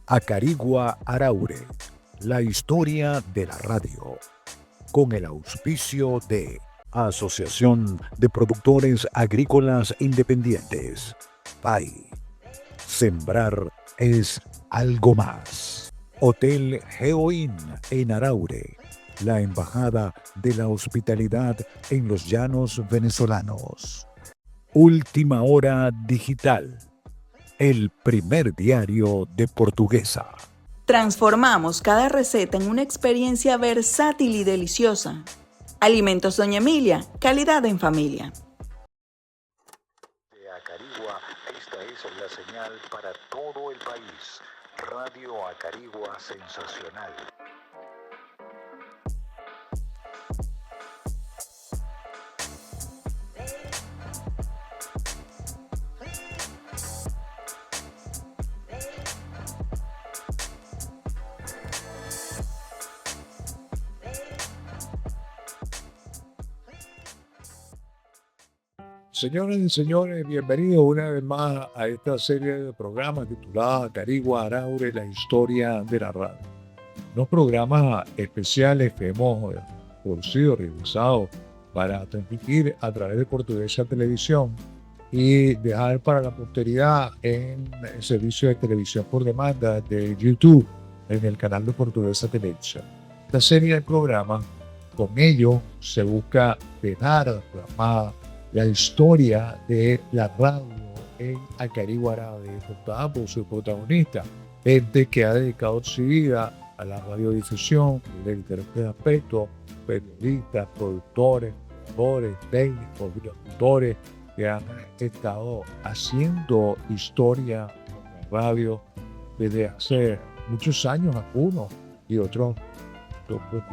Acarigua Araure, la historia de la radio, con el auspicio de Asociación de Productores Agrícolas Independientes, PAI. Sembrar es algo más. Hotel Geoin en Araure, la embajada de la hospitalidad en los llanos venezolanos. Última Hora Digital, el primer diario de Portuguesa. Transformamos cada receta en una experiencia versátil y deliciosa. Alimentos Doña Emilia, calidad en familia. De Acarigua, esta es la señal para todo el país. Radio Acarigua Sensacional. Señoras y señores, bienvenidos una vez más a esta serie de programas titulada Acarigua Araure, la historia de la radio. Unos programas especiales que hemos producido, realizado para transmitir a través de Portuguesa Televisión y dejar para la posteridad en el servicio de televisión por demanda de YouTube, en el canal de Portuguesa Televisión. Esta serie de programas, con ello se busca dejar la historia de la radio en Acarigua Araure, contada por su protagonista, gente que ha dedicado su vida a la radiodifusión de diferentes aspectos, periodistas, productores, técnicos, locutores, que han estado haciendo historia en la radio desde hace muchos años algunos y otros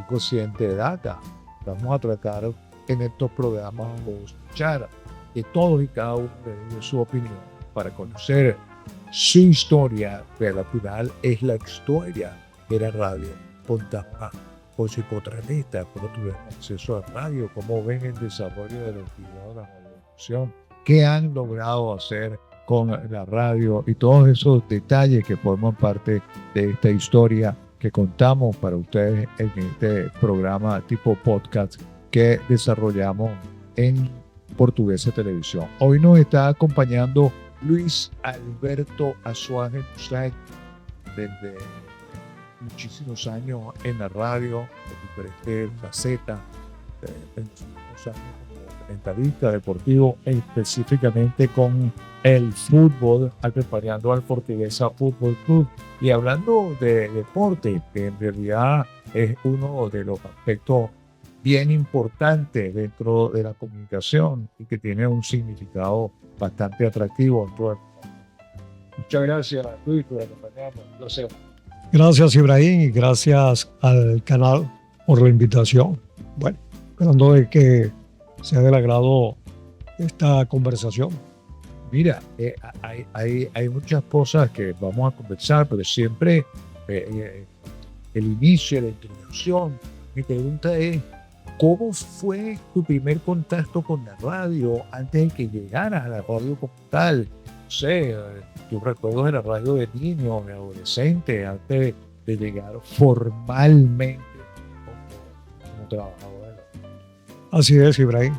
conscientes de data. Vamos a tratar en estos programas de escuchar de todos y cada uno de ellos su opinión para conocer su historia, pero al final es la historia de la radio contada por psicoanalistas, por tuvieron acceso a radio, cómo ven el desarrollo de la actividad de la radiofusión, qué han logrado hacer con la radio y todos esos detalles que forman parte de esta historia que contamos para ustedes en este programa tipo podcast que desarrollamos en Portuguesa Televisión. Hoy nos está acompañando Luis Alberto Azuaje Musay, desde muchísimos años en la radio, en diferentes facetas, en muchos años como comentarista deportivo, específicamente con el fútbol, acompañando al Portuguesa Fútbol Club. Y hablando de deporte, que en realidad es uno de los aspectos bien importante dentro de la comunicación y que tiene un significado bastante atractivo. Muchas gracias, Luis, por acompañarnos. Lo sé. Gracias, Ibrahim, y gracias al canal por la invitación. Bueno, esperando de que sea del agrado esta conversación. Mira, hay muchas cosas que vamos a conversar, pero siempre el inicio, la introducción, mi pregunta es, ¿cómo fue tu primer contacto con la radio antes de que llegaras a la radio como tal? No sé, yo recuerdo de la radio de niño, de adolescente, antes de llegar formalmente como trabajador. Así es, Ibrahim.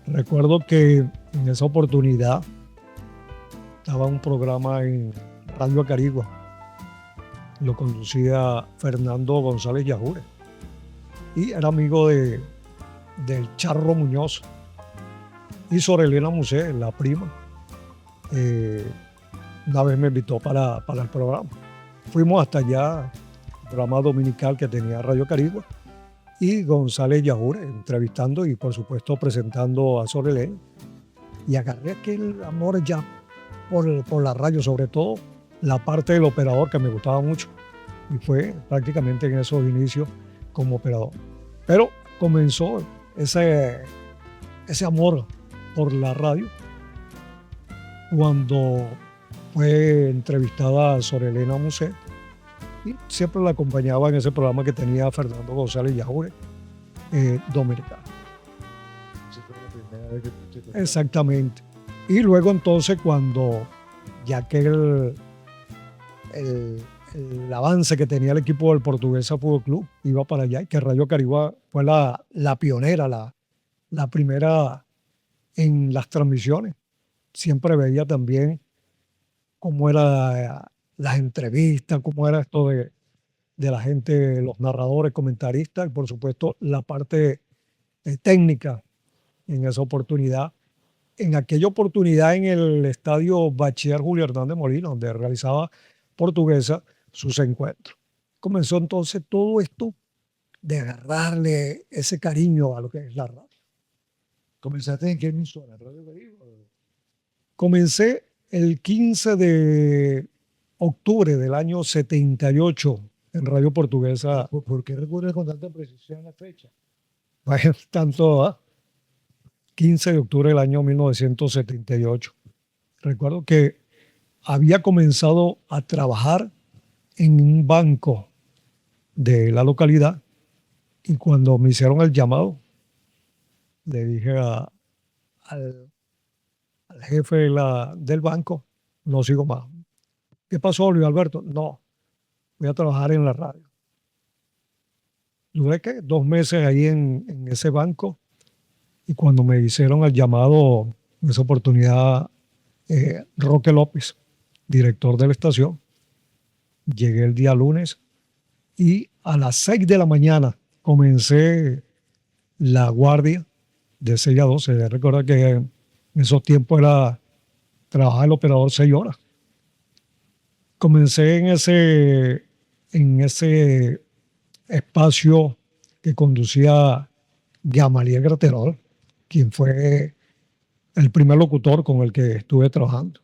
Recuerdo que en esa oportunidad estaba un programa en Radio Acarigua. Lo conducía Fernando González Yajure. Y era amigo del Charro Muñoz y Sorelena Musé, la prima. Una vez me invitó para el programa. Fuimos hasta allá, el programa dominical que tenía Radio Acarigua, y González Yajure entrevistando y por supuesto presentando a Sorelena. Y agarré aquel amor ya por la radio, sobre todo la parte del operador que me gustaba mucho. Y fue prácticamente en esos inicios como operador. Pero comenzó ese amor por la radio cuando fue entrevistada a Sorelena Musé y siempre la acompañaba en ese programa que tenía Fernando González Yajure, dominicano. Exactamente. Y luego entonces cuando ya que el avance que tenía el equipo del Portuguesa Fútbol Club iba para allá y que Radio Carigua fue la pionera, la primera en las transmisiones. Siempre veía también cómo eran las entrevistas, cómo era esto de la gente, los narradores, comentaristas y por supuesto la parte técnica en esa oportunidad. En aquella oportunidad en el estadio Bachiller Julio Hernández Molina, donde realizaba Portuguesa sus encuentros. Comenzó entonces todo esto de agarrarle ese cariño a lo que es la radio. ¿Comenzaste en qué emisora? ¿Radio Caribe? Comencé el 15 de octubre del año 78 en Radio Portuguesa. ¿Por qué recuerdas con tanta precisión la fecha? Bueno, tanto 15 de octubre del año 1978. Recuerdo que había comenzado a trabajar en un banco de la localidad y cuando me hicieron el llamado, le dije al jefe del banco, no sigo más. ¿Qué pasó, Luis Alberto? No, voy a trabajar en la radio. Duré 2 meses ahí en ese banco y cuando me hicieron el llamado, en esa oportunidad, Roque López, director de la estación, llegué el día lunes y a las 6 de la mañana comencé la guardia de 6 a 12. Recuerda que en esos tiempos era trabajar el operador 6 horas. Comencé en ese espacio que conducía Gamaliel Graterol, quien fue el primer locutor con el que estuve trabajando.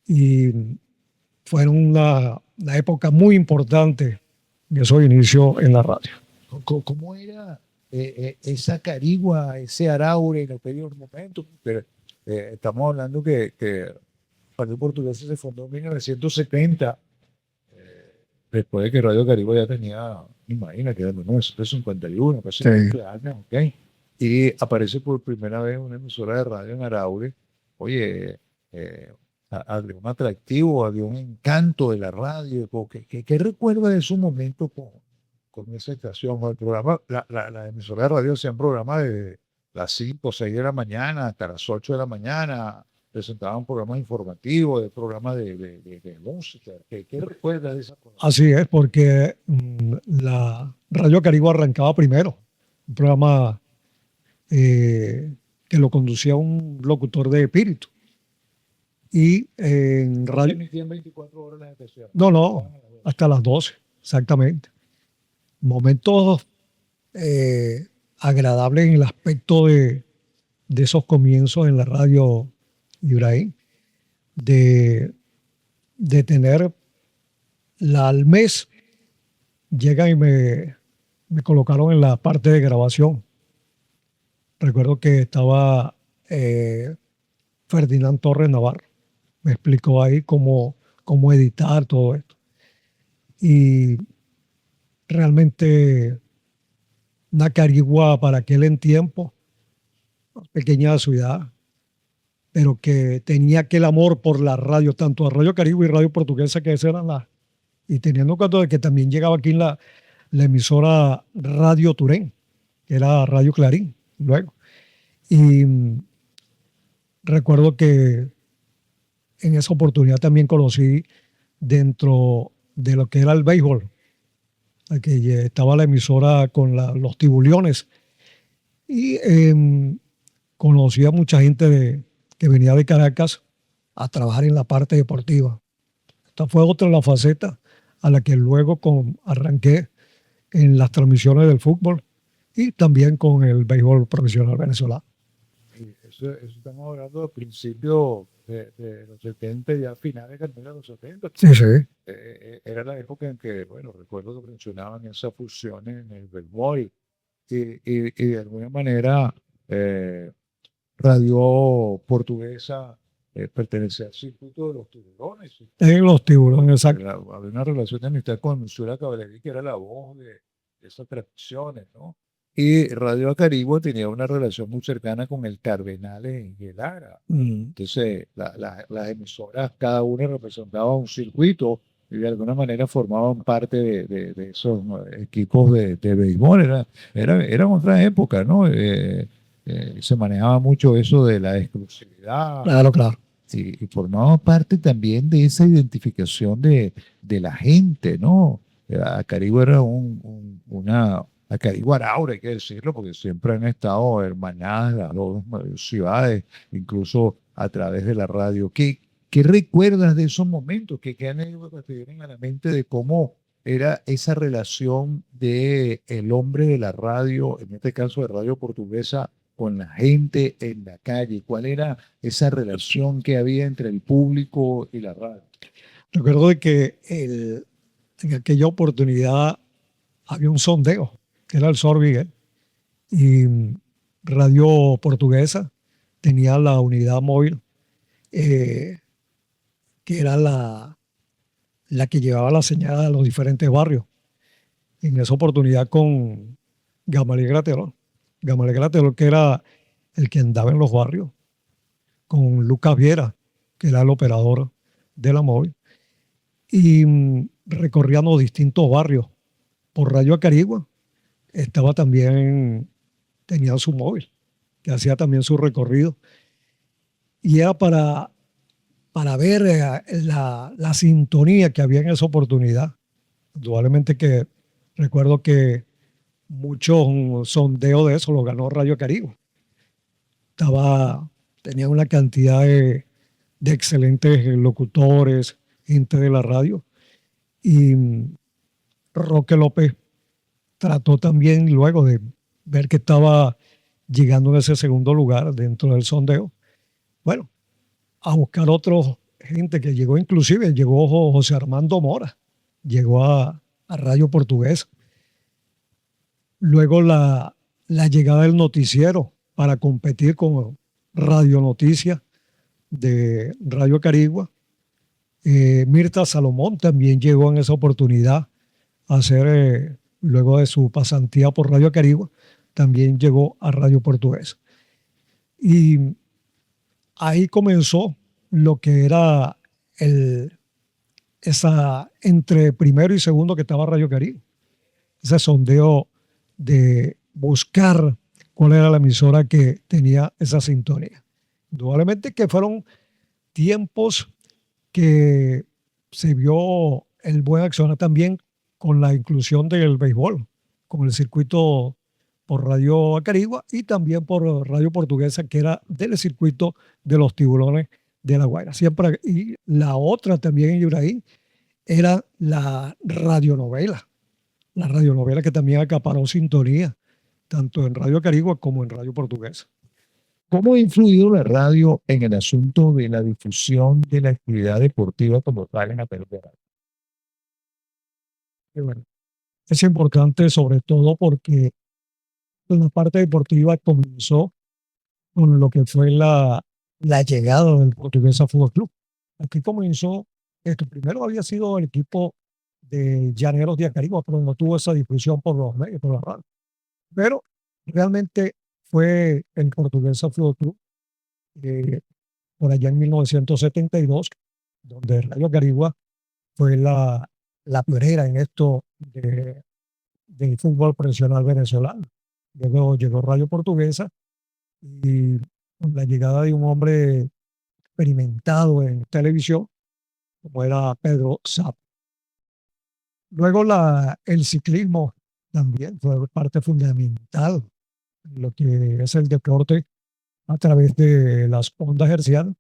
Y fueron una época muy importante en esos inicios en la radio. ¿Cómo era esa Carigua, ese Araure en aquellos momentos? Pero, estamos hablando que el Partido Portugués se fundó en 1970, después de que Radio Carigua ya tenía, imagina, que era en 1951, casi 20 años, ¿ok? Y aparece por primera vez una emisora de radio en Araure. Oye, había un atractivo, había un encanto de la radio. ¿Qué recuerda de su momento con esa estación? Con el programa, la emisora de radio hacían programas de las 5 o 6 de la mañana hasta las 8 de la mañana. Presentaban programas informativos, programas de música. ¿Qué recuerda de esa cosa? Así es, porque la Radio Carigua arrancaba primero. Un programa que lo conducía un locutor de espíritu. Y en ¿No radio... se emitían 24 horas las estaciones? No, hasta las 12, exactamente. Momentos agradables en el aspecto de esos comienzos en la radio, Ibrahim, de tener al mes, llegan y me colocaron en la parte de grabación. Recuerdo que estaba Ferdinand Torres Navarro. Me explicó ahí cómo editar todo esto. Y realmente una Carigua para aquel tiempo, una pequeña ciudad, pero que tenía aquel amor por la radio, tanto a Radio Carigua y Radio Portuguesa, que esas eran las... Y teniendo en cuenta de que también llegaba aquí la emisora Radio Turén, que era Radio Clarín, luego. Y recuerdo que en esa oportunidad también conocí dentro de lo que era el béisbol, que estaba la emisora con los Tiburones, y conocí a mucha gente que venía de Caracas a trabajar en la parte deportiva. Esta fue otra de las facetas a la que luego arranqué en las transmisiones del fútbol y también con el béisbol profesional venezolano. Eso estamos hablando del principio de los 70, ya finales de los 70. Sí, sí. Era la época en que, bueno, recuerdo que mencionaban esas fusiones en el béisbol y de alguna manera Radio Portuguesa pertenecía al circuito de los Tiburones. En los Tiburones, exacto. Había una relación de amistad con Misura Caballerí, que era la voz de esas transmisiones, ¿no? Y Radio Carigua tenía una relación muy cercana con el Cardenales en Lara. Entonces, las emisoras, cada una representaba un circuito y de alguna manera formaban parte de esos equipos de béisbol. Era otra época, ¿no? Se manejaba mucho eso de la exclusividad Claro, claro. y formaba parte también de esa identificación de la gente, ¿no? Acarigua era Acarigua Araure, hay que decirlo, porque siempre han estado hermanadas las dos ciudades, incluso a través de la radio. ¿Qué recuerdas de esos momentos? ¿Qué anécdotas te vienen a la mente de cómo era esa relación de el hombre de la radio, en este caso de Radio Portuguesa, con la gente en la calle? ¿Cuál era esa relación que había entre el público y la radio? Recuerdo de que en aquella oportunidad había un sondeo, que era el Sorbigué, y Radio Portuguesa tenía la unidad móvil, eh, que era la que llevaba la señal a los diferentes barrios. En esa oportunidad con Gamaliel Graterol. Gamaliel Graterol, que era el que andaba en los barrios, con Lucas Viera, que era el operador de la móvil, y recorríamos distintos barrios. Por Radio Acarigua estaba también, tenía su móvil, que hacía también su recorrido. Y era para ver la sintonía que había en esa oportunidad. Indudablemente que recuerdo que muchos sondeos de eso lo ganó Radio Acarigua. Tenía una cantidad de excelentes locutores, gente de la radio. Y Roque López trató también, luego de ver que estaba llegando en ese segundo lugar dentro del sondeo, bueno, a buscar otra gente que llegó, inclusive llegó José Armando Mora, llegó a Radio Portugués. Luego la llegada del noticiero para competir con Radio Noticias de Radio Carigua. Mirta Salomón también llegó en esa oportunidad a hacer, luego de su pasantía por Radio Carigua, también llegó a Radio Portugués. Y ahí comenzó lo que era esa entre primero y segundo que estaba Radio Carigua. Ese sondeo de buscar cuál era la emisora que tenía esa sintonía. Indudablemente que fueron tiempos que se vio el buen accionar también con la inclusión del béisbol, con el circuito por Radio Acarigua y también por Radio Portuguesa, que era del circuito de los Tiburones de La Guaira. Siempre, y la otra también en Ibrahim era la radionovela que también acaparó sintonía, tanto en Radio Acarigua como en Radio Portuguesa. ¿Cómo ha influido la radio en el asunto de la difusión de la actividad deportiva como tal en la pelota? Y bueno, es importante sobre todo porque la parte deportiva comenzó con lo que fue la llegada del Portuguesa Fútbol Club. Aquí comenzó, esto primero había sido el equipo de Llaneros de Acarigua, pero no tuvo esa difusión por los medios, por la radio. Pero realmente fue el Portuguesa Fútbol Club, por allá en 1972, donde Radio Acarigua fue la pionera en esto del fútbol profesional venezolano. Luego llegó Radio Portuguesa y con la llegada de un hombre experimentado en televisión, como era Pedro Zap. Luego el ciclismo también fue parte fundamental en lo que es el deporte a través de las ondas hercianas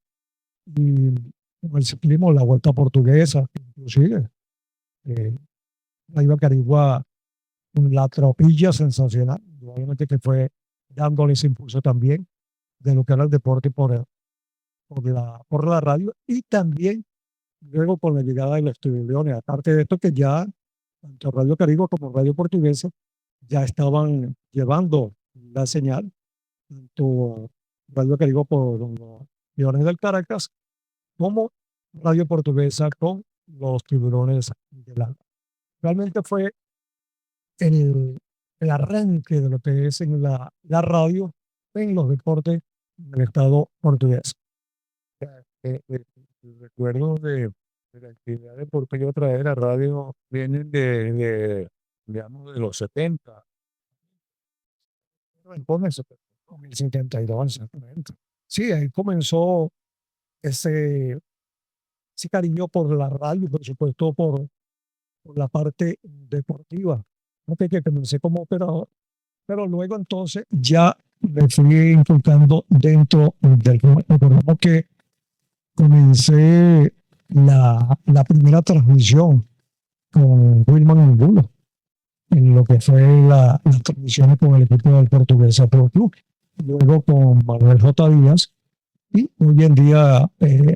y con el ciclismo, la Vuelta Portuguesa, inclusive. Radio Acarigua, la tropilla sensacional, obviamente que fue dándole ese impulso también de lo que era el deporte por la radio y también luego con la llegada de los Tiburones. Aparte de esto que ya tanto Radio Acarigua como Radio Portuguesa ya estaban llevando la señal, tanto Radio Acarigua por los Tiburones del Caracas como Radio Portuguesa con los Tiburones del Alba. Realmente fue el arranque de lo que es en la radio en los deportes del Estado portugués. Recuerdo de la actividad deportiva a través de la radio vienen digamos, de los 70. Entonces, con el 72, exactamente. Sí, ahí comenzó ese, ese cariño por la radio, por supuesto, por la parte deportiva. Fíjate que comencé como operador, pero luego entonces ya me fui inculcando dentro del programa. Recordemos que comencé la primera transmisión con Wilman Angulo, en lo que fue las transmisiones con el equipo del Portuguesa Pro Club, luego con Manuel J. Díaz, y hoy en día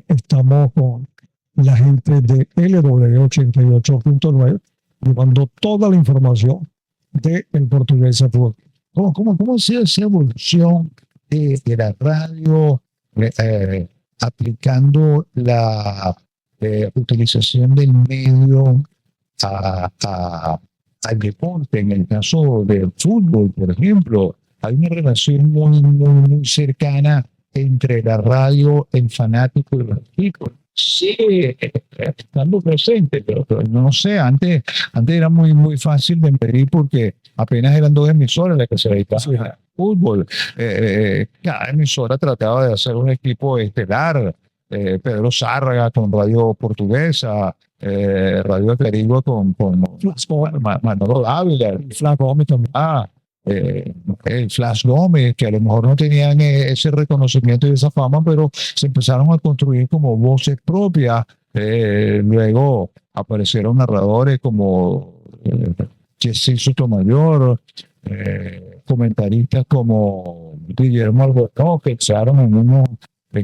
estamos con la gente de LW88.9, llevando toda la información del Portuguesa Pro Club. ¿Cómo ha sido esa evolución de la radio aplicando la utilización del medio al deporte? En el caso del fútbol, por ejemplo, hay una relación muy cercana entre la radio, el fanático y los equipos. Sí, estando presente, pero no sé, antes era muy fácil de medir porque apenas eran dos emisoras las que se dedicaban al fútbol. Cada emisora trataba de hacer un equipo estelar. Pedro Zárraga con Radio Portuguesa, Radio Caribe con Manolo Dávila, Flaco Gómez también. El Flash Gómez, que a lo mejor no tenían ese reconocimiento y esa fama, pero se empezaron a construir como voces propias. Luego aparecieron narradores como Jessy Sotomayor, comentaristas como Guillermo Albornoz, que echaron en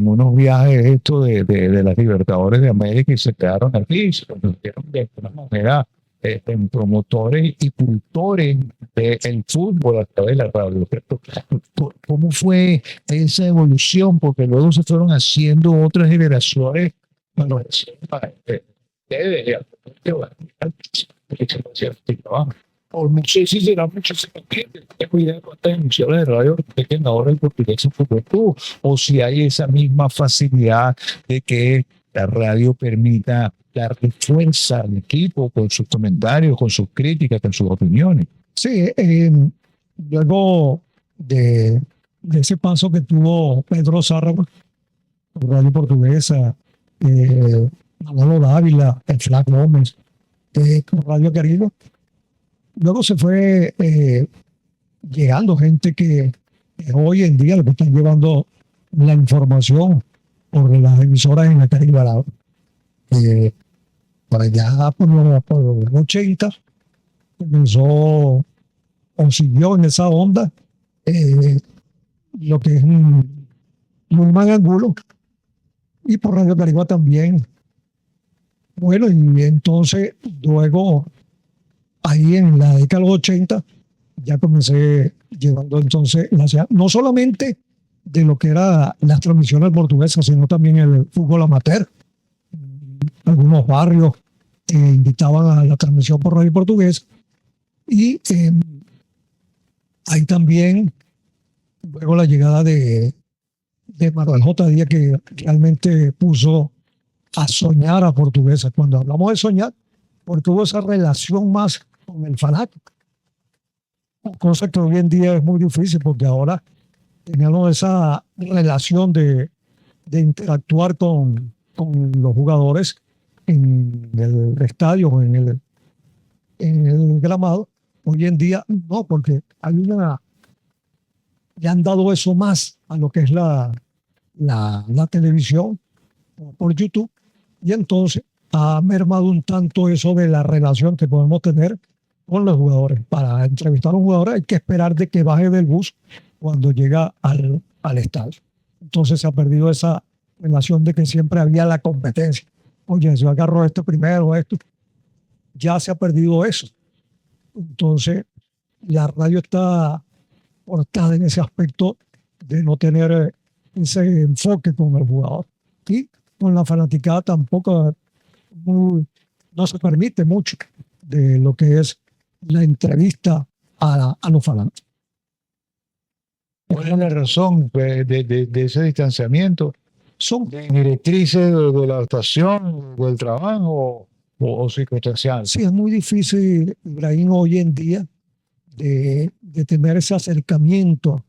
unos viajes esto de las Libertadores de América y se quedaron aquí, se convirtieron de alguna manera en promotores y cultores del fútbol a través de la radio. ¿Cómo fue esa evolución? Porque luego se fueron haciendo otras generaciones. Bueno, o no sé si será muchísima gente. Tengo idea de cuántas emisiones de radio tienen ahora el portugués en Fútbol Club, o si hay esa misma facilidad de que la radio permita darle fuerza al equipo con sus comentarios, con sus críticas, con sus opiniones. Sí, luego de ese paso que tuvo Pedro Zárraga, Radio Portuguesa, Manolo Dávila, el Flaco Gómez, con Radio Caribe, luego se fue llegando gente que hoy en día lo que están llevando la información por las emisoras en la Caribe. Por allá por los 80 comenzó o siguió en esa onda lo que es Wilman Angulo, y por Radio Caribe también. Bueno, y entonces luego ahí en la década de los 80 ya comencé llevando entonces no solamente de lo que era las transmisiones portuguesas, sino también el fútbol amateur. Algunos barrios invitaban a la transmisión por Radio Portuguesa, y ahí también luego la llegada de Manuel J. Díaz, que realmente puso a soñar a Portuguesa. Cuando hablamos de soñar, porque hubo esa relación más con el fanático, cosa que hoy en día es muy difícil, porque ahora teníamos esa relación de interactuar con los jugadores en el estadio o en el gramado. Hoy en día no, porque le han dado eso más a lo que es la televisión por YouTube, y entonces ha mermado un tanto eso de la relación que podemos tener con los jugadores. Para entrevistar a un jugador hay que esperar de que baje del bus cuando llega al estadio. Entonces se ha perdido esa relación de que siempre había la competencia. Oye, yo agarro esto primero, esto. Ya se ha perdido eso. Entonces la radio está cortada en ese aspecto de no tener ese enfoque con el jugador. Y con la fanaticada tampoco no se permite mucho de lo que es la entrevista a los fanáticos. ¿Cuál es la razón de ese distanciamiento? Son, directrices de la actuación, del trabajo o circunstancial. sí, es muy difícil, Ibrahim, hoy en día de tener ese acercamiento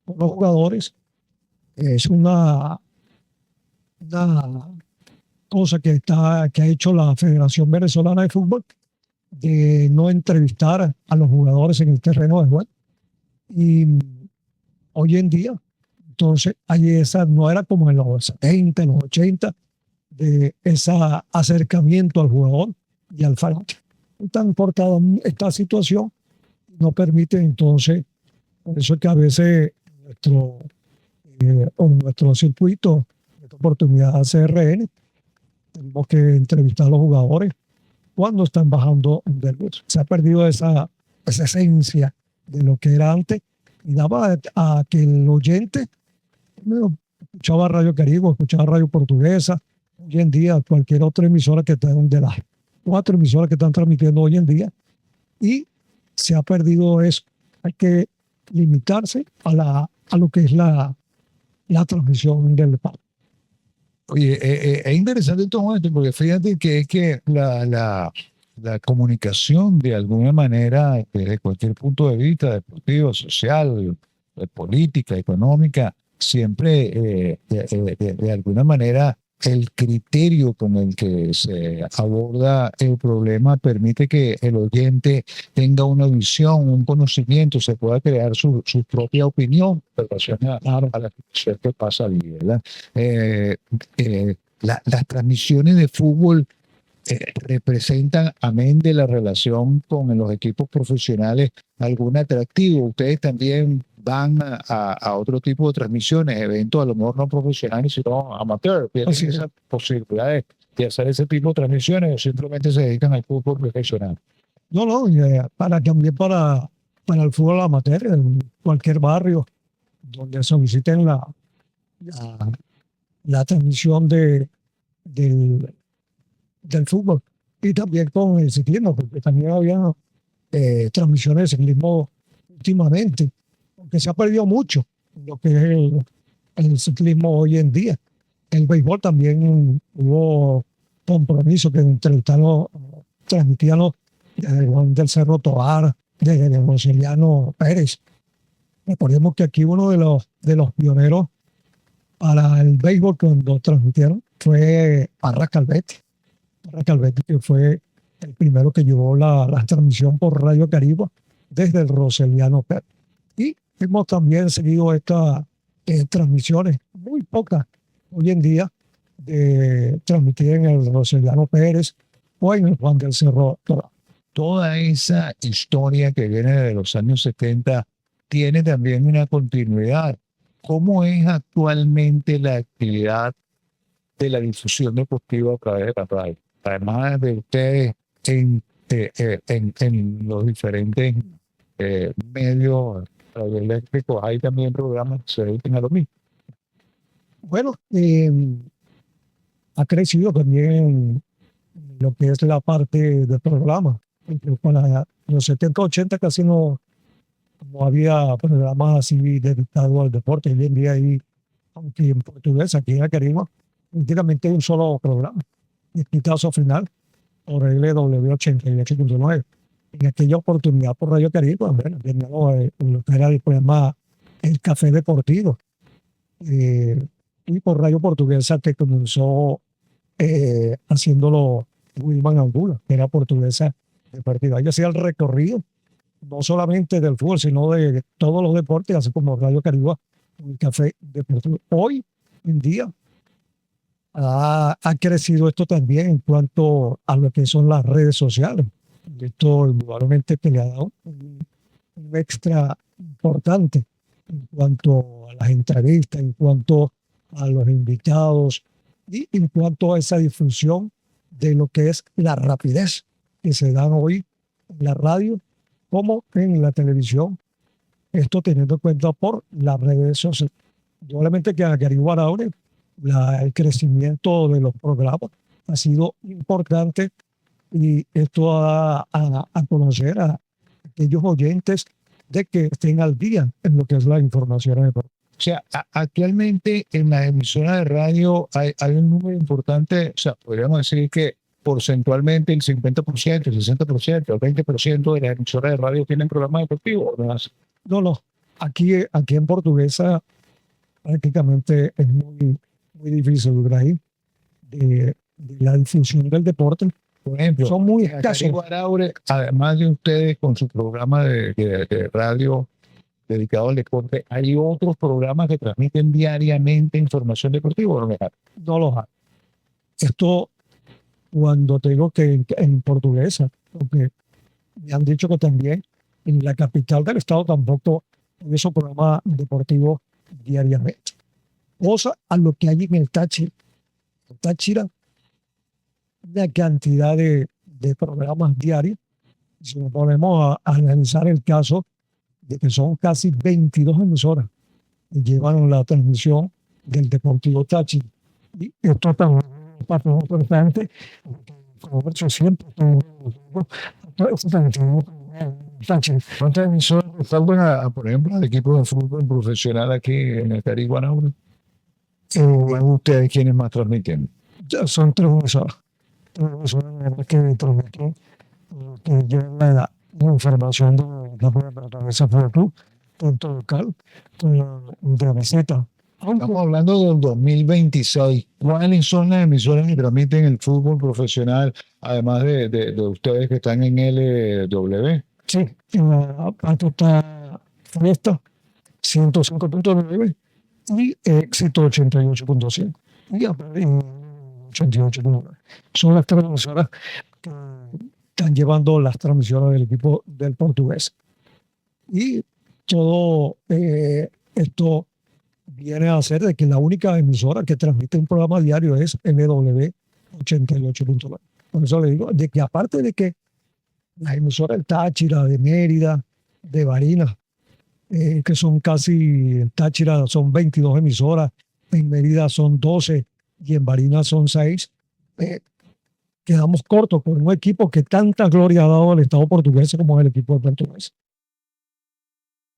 con los jugadores. Es una cosa que ha hecho la Federación Venezolana de Fútbol, de no entrevistar a los jugadores en el terreno de juego. Y hoy en día, entonces, hay esa, no era como en los 70, en los 80, de ese acercamiento al jugador y al fanático. Tan cortada esta situación no permite entonces, por eso es que a veces nuestro circuito, esta oportunidad CRN, tenemos que entrevistar a los jugadores cuando están bajando del bus. Se ha perdido esa esencia de lo que era antes y daba a que el oyente escuchaba Radio Caribe, escuchaba Radio Portuguesa. Hoy en día, cualquier otra emisora que estén, de las 4 emisoras que están transmitiendo hoy en día, y se ha perdido eso. Hay que limitarse a lo que es la transmisión del deporte. Oye, es interesante todo esto, porque fíjate que es que la comunicación de alguna manera, desde cualquier punto de vista, deportivo, social, política, económica, siempre de alguna manera el criterio con el que se aborda el problema permite que el oyente tenga una visión, un conocimiento, se pueda crear su propia opinión en relación a la situación que pasa allí, ¿verdad? Las transmisiones de fútbol representan, amén de la relación con los equipos profesionales, algún atractivo. Ustedes también van a otro tipo de transmisiones, eventos a lo mejor no profesionales, sino amateur. ¿Tienen esas posibilidades de hacer ese tipo de transmisiones o simplemente se dedican al fútbol profesional? No, también para el fútbol amateur, en cualquier barrio donde soliciten la transmisión del fútbol, y también con el ciclismo, porque también había transmisiones de ciclismo últimamente, aunque se ha perdido mucho lo que es el ciclismo hoy en día. El béisbol también hubo compromiso que transmitían desde Juan del Cerro Tovar, desde el Roseliano Pérez. Recordemos que aquí uno de los pioneros para el béisbol cuando transmitieron fue Parra Calvetti. Calvetti, que fue el primero que llevó la transmisión por Radio Caribe desde el Roseliano Pérez. Y hemos también seguido estas transmisiones, muy pocas hoy en día, de transmitir en el Roseliano Pérez o en el Juan del Cerro. Toda esa historia que viene de los años 70 tiene también una continuidad. ¿Cómo es actualmente la actividad de la difusión deportiva a través de la radio? Además de ustedes en los diferentes medios radioeléctricos, hay también programas que se dedican a lo mismo. Bueno, ha crecido también lo que es la parte del programa. Para los 70, 80 casi no había programas así dedicados al deporte. Hoy en día hay, aunque en portugués, aquí en la Caribe, prácticamente hay un solo programa. El pitazo final por LW88.9. En aquella oportunidad por Radio Caribe, bueno, teníamos lo que era el programa El Café Deportivo. Y por Radio Portuguesa, que comenzó haciéndolo Wilman Angula, que era portuguesa deportiva. Ella hacía el recorrido no solamente del fútbol, sino de todos los deportes, así como Radio Caribe, el Café Deportivo. Hoy en día ha crecido esto también en cuanto a lo que son las redes sociales. Esto indudablemente que le ha dado un extra importante en cuanto a las entrevistas, en cuanto a los invitados y en cuanto a esa difusión de lo que es la rapidez que se dan hoy en la radio como en la televisión. Esto teniendo en cuenta por las redes sociales. Probablemente que a Caribe ahora el crecimiento de los programas ha sido importante y esto da a conocer a aquellos oyentes de que estén al día en lo que es la información. O sea, actualmente en las emisoras de radio hay un número importante, o sea, podríamos decir que porcentualmente el 50%, el 60%, el 20% de las emisoras de radio tienen programas deportivos, ¿no? No, no. Aquí en Portuguesa prácticamente es muy difícil, Ibrahim, de la difusión del deporte. Por ejemplo, Son muy en escasos. Caribe Araure, además de ustedes con su programa de radio dedicado al deporte, hay otros programas que transmiten diariamente información deportiva, ¿no? No los hay. Esto, cuando te digo que en portuguesa, porque me han dicho que también en la capital del estado tampoco hay esos programas deportivos diariamente. Cosa a lo que hay en el Táchira. El Táchira, una cantidad de programas diarios. Si nos ponemos a analizar el caso de que son casi 22 emisoras que llevan la transmisión del Deportivo Táchira. Y esto también es parte muy importante, como 800, ¿Cuántas emisoras faltan por ejemplo, al equipo de fútbol profesional aquí en el Caribe Araure? ¿Ustedes quiénes más transmiten? son tres emisoras. Tres emisoras que transmiten, que llevan la información de la naturaleza del club, tanto local como de visita. Estamos hablando del 2026. ¿Cuáles son las emisoras que transmiten el fútbol profesional, además de ustedes que están en LW? Sí, en la Patuta Fiesta 105.9 y Éxito 88.5 y 88.9. Son las tres emisoras que están llevando las transmisiones del equipo del Portugués. Y todo esto viene a ser de que la única emisora que transmite un programa diario es MW 88.9. Por eso le digo, de que aparte de que las emisoras de Táchira, de Mérida, de Barinas, que son casi, en Táchira son 22 emisoras, en Mérida son 12 y en Barinas son 6, quedamos cortos con un equipo que tanta gloria ha dado al Estado portugués como es el equipo de portugués.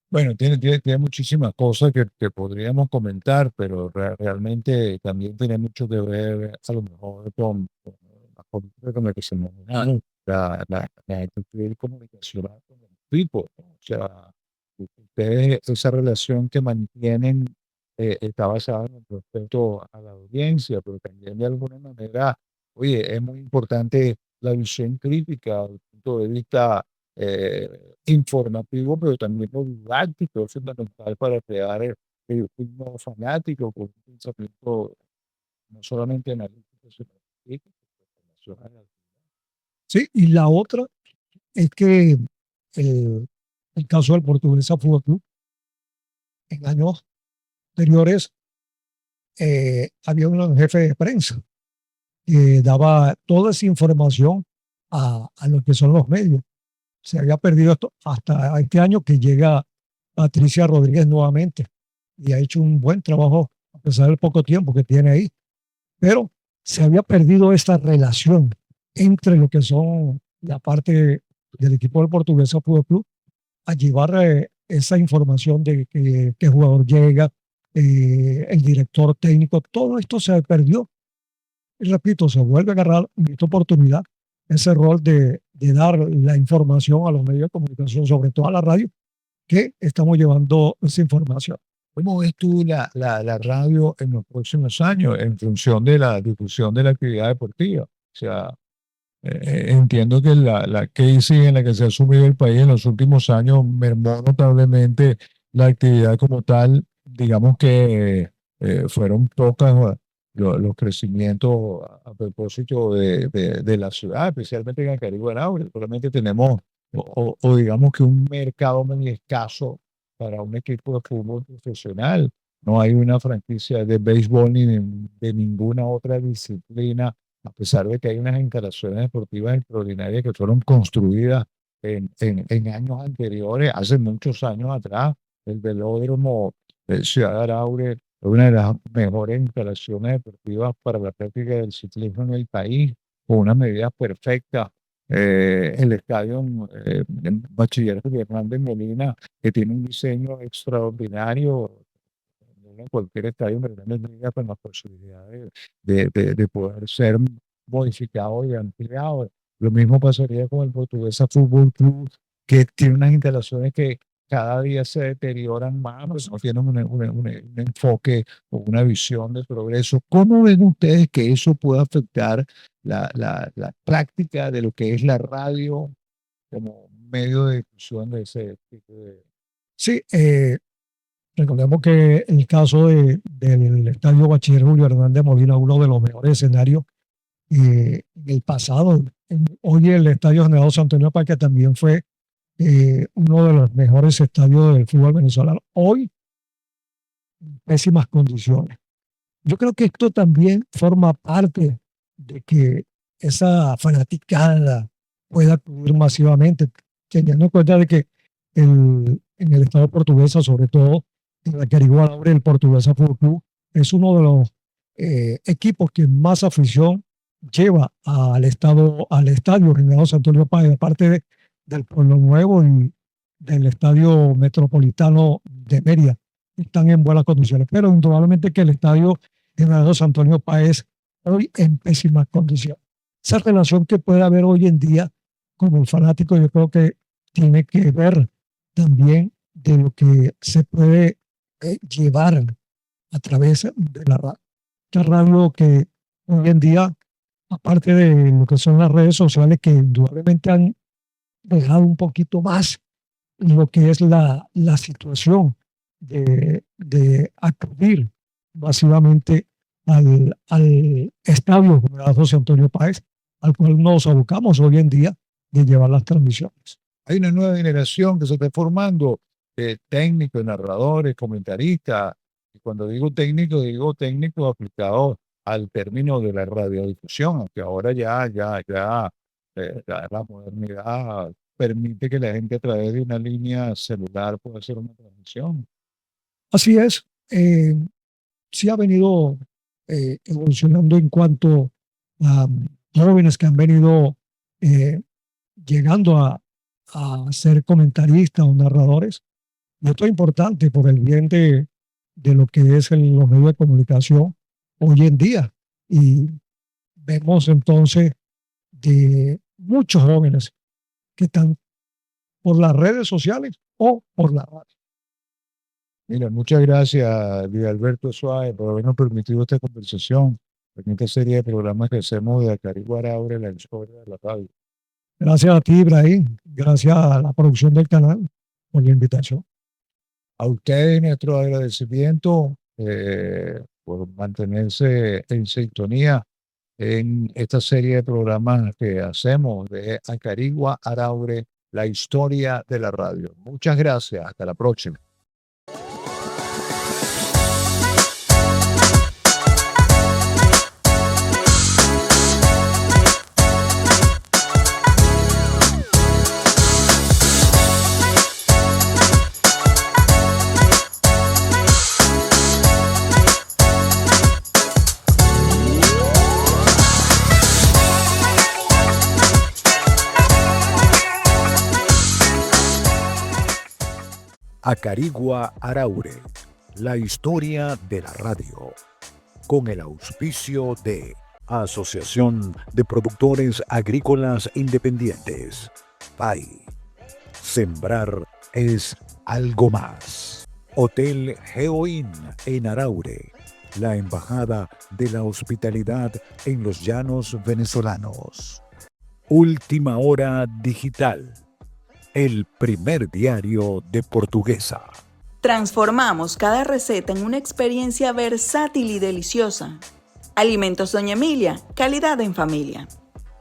Bueno, tiene muchísimas cosas que podríamos comentar, pero realmente también tiene mucho que ver a lo mejor con la política con la que se maneja la estructura comunicacional con el equipo, ¿no? O sea, ustedes, esa relación que mantienen está basada en el respeto a la audiencia, pero también de alguna manera, oye, es muy importante la visión crítica desde el punto de vista informativo, pero también lo didáctico, es fundamental para crear un nuevo fanático con un pensamiento no solamente analítico, sino crítico, racional. Sí, y la otra es que el caso del Portuguesa Fútbol Club, en años anteriores había un jefe de prensa que daba toda esa información a lo que son los medios. Se había perdido esto hasta este año que llega Patricia Rodríguez nuevamente y ha hecho un buen trabajo a pesar del poco tiempo que tiene ahí. Pero se había perdido esta relación entre lo que son la parte del equipo del Portuguesa Fútbol Club a llevar esa información de qué jugador llega, el director técnico, todo esto se perdió. Y repito, se vuelve a agarrar en esta oportunidad ese rol de dar la información a los medios de comunicación, sobre todo a la radio, que estamos llevando esa información. ¿Cómo ves tú la radio en los próximos años en función de la difusión de la actividad deportiva? O sea, entiendo que la crisis en la que se ha sumido el país en los últimos años mermó notablemente la actividad como tal. Digamos que fueron pocas los crecimientos a propósito de la ciudad, especialmente en el Caribe Araure. Solamente tenemos, o digamos que un mercado muy escaso para un equipo de fútbol profesional. No hay una franquicia de béisbol ni de ninguna otra disciplina, a pesar de que hay unas instalaciones deportivas extraordinarias que fueron construidas en años anteriores, hace muchos años atrás. El velódromo de Ciudad de Araure es una de las mejores instalaciones deportivas para la práctica del ciclismo en el país, con unas medidas perfectas. El estadio Bachiller Hernández Molina, que tiene un diseño extraordinario, ponerlo en cualquier estadio de Grandes Ligas con la posibilidad de poder ser modificado y ampliado. Lo mismo pasaría con el Portuguesa Fútbol Club, que tiene unas instalaciones que cada día se deterioran más, pues no tienen un enfoque o una visión de progreso. ¿Cómo ven ustedes que eso puede afectar la práctica de lo que es la radio como medio de difusión de ese tipo de... Sí, recordemos que el caso del Estadio Bachiller Julio Hernández Molina, uno de los mejores escenarios en el pasado. Hoy el Estadio General José Antonio Páez, que también fue uno de los mejores estadios del fútbol venezolano, hoy en pésimas condiciones. Yo creo que esto también forma parte de que esa fanaticada pueda acudir masivamente, teniendo en cuenta de que en el estado portuguesa, sobre todo en la Carigua Araure, el Portuguesa Fútbol Club es uno de los equipos que más afición lleva al estadio General José Antonio Páez, aparte del Pueblo Nuevo y del Estadio Metropolitano de Mérida, están en buenas condiciones, pero indudablemente que el estadio General José Antonio Páez hoy en pésimas condiciones. Esa relación que puede haber hoy en día con el fanático, yo creo que tiene que ver también de lo que se puede llevar a través de la radio. La radio que hoy en día, aparte de lo que son las redes sociales, que indudablemente han dejado un poquito más lo que es la situación de acudir masivamente al estadio General José Antonio Páez, al cual nos abocamos hoy en día de llevar las transmisiones. Hay una nueva generación que se está formando, técnicos, narradores, comentaristas. Y cuando digo técnico aplicado al término de la radiodifusión, aunque ahora ya la modernidad permite que la gente a través de una línea celular pueda hacer una transmisión. Así es. Sí ha venido evolucionando en cuanto a jóvenes que han venido llegando a ser comentaristas o narradores. Y esto es importante por el bien de lo que es los medios de comunicación hoy en día. Y vemos entonces de muchos jóvenes que están por las redes sociales o por la radio. Mira, muchas gracias, Luis Alberto Suárez, por habernos permitido esta conversación en esta serie de programas que hacemos de Carigua Araure, la historia de la radio. Gracias a ti, Ibrahim. Gracias a la producción del canal por la invitación. A ustedes nuestro agradecimiento por mantenerse en sintonía en esta serie de programas que hacemos de Acarigua Araure, la historia de la radio. Muchas gracias. Hasta la próxima. Acarigua Araure, la historia de la radio, con el auspicio de Asociación de Productores Agrícolas Independientes, PAI. Sembrar es algo más. Hotel Geoin en Araure, la embajada de la hospitalidad en los llanos venezolanos. Última Hora Digital, el primer diario de Portuguesa. Transformamos cada receta en una experiencia versátil y deliciosa. Alimentos Doña Emilia, calidad en familia.